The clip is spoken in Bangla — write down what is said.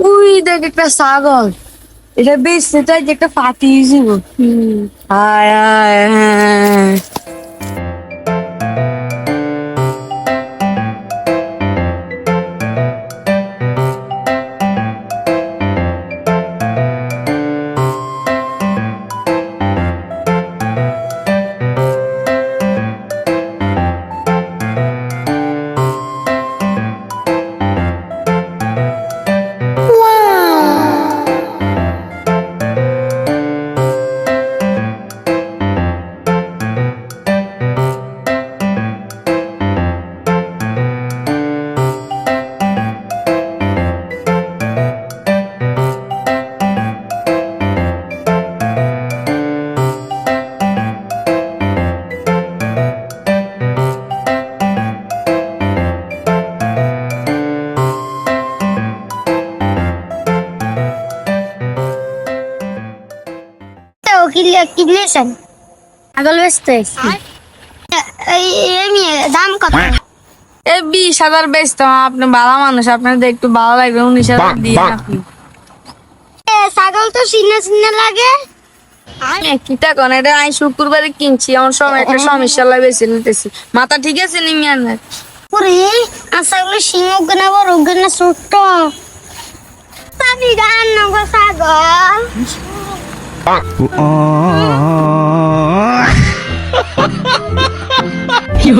ওই দেখ একটা ছাগল, এটা বেশ সেটাই যে একটা ফাটি ছিল। হায় হায় হ্যাঁ। কিনেছেন ছাগল বেচতে দাম কত? 20,000 বেচতাম। আপনি ভালো মানুষ, আপনার একটু ভালো লাগবে, 19,000 দিয়ে আপনি। ছাগল তো চিনা চিনা লাগে। কিতা কোন এটা আমি শুক্রবারে কিনছি, আমার সময় একটা সমস্যা লাগে বেশি নিতেছি। মাথা ঠিক আছে নি মিয়ানের? ওরে ছাগল সিংহ গনা বড় গনা ছোট পানি গান নগো ছাগল কি